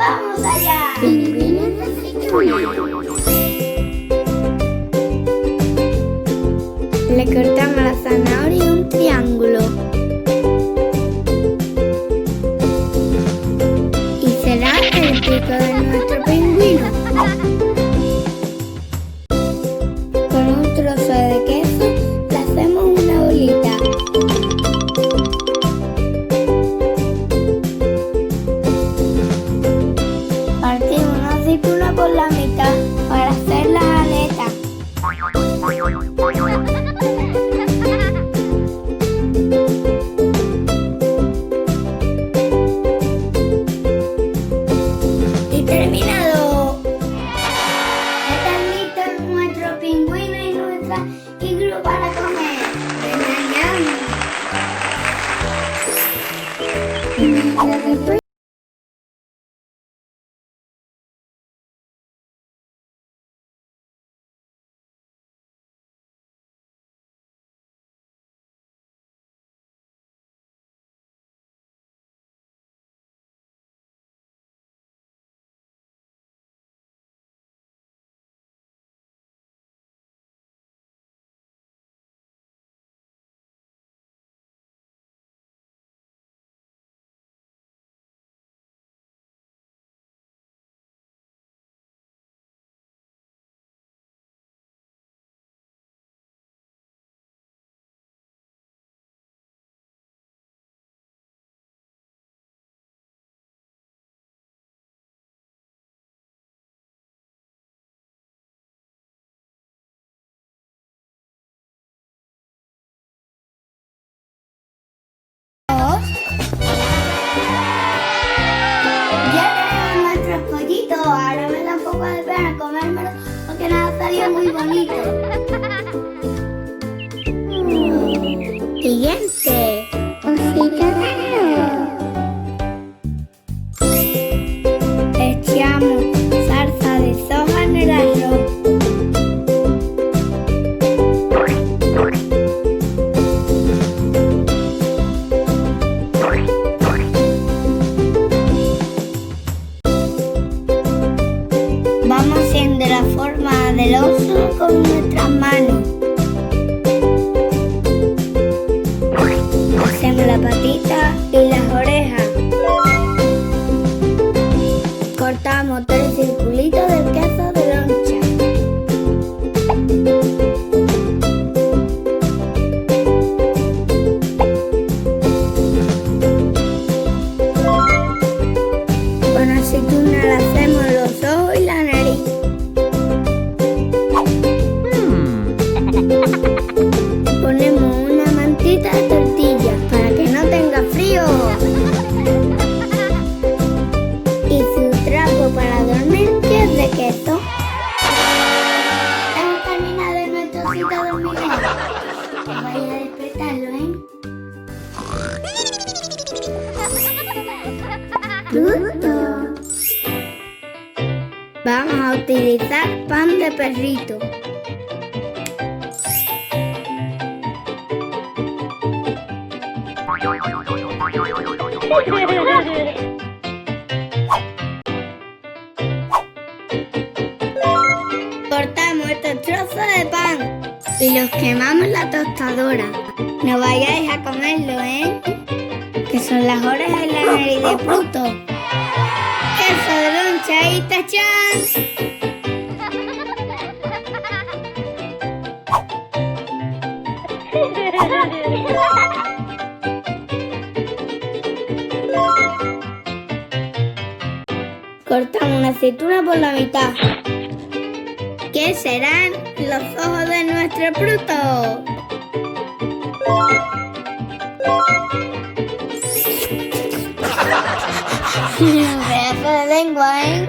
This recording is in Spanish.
¡Vamos allá! Pingüinos aceitunas. Le cortamos la zanahoria en un triángulo. Y será el pico de nuestro pingüino. Con un trozo de queso le hacemos una bolita. Partimos una aceituna por la mitad para hacer las aletas. Y terminado. Está listo nuestro pingüino y nuestra iglú para comer. ¡Ñam! Ya tenemos nuestros pollitos. Ahora me da un poco de pena comérmelo porque nada salió muy bonito. Siguiente. Echamos salsa de soja en el arroz. Vamos haciendo la forma del oso con nuestras manos. Hacemos la patita y las orejas. Cortamos 3 circulitos del queso de loncha. Con aceituna le hacemos los ojos y la nariz. Ponemos una mantita de tortilla para que no tenga frío. Y su trapo para dormir, que es de queso. Hemos terminado nuestro sitio de hormiguero. Que vaya a despertarlo, ¿eh? Fruto. Vamos a utilizar pan de perrito. Cortamos estos trozos de pan y los quemamos en la tostadora. No vayáis a comerlo, ¿eh? Que son las orejas y la nariz de Pluto. Queso de loncha y tachán. Cortamos una aceituna por la mitad. ¿Qué serán los ojos de nuestro Pluto? Un pedazo de lengua, ¿eh?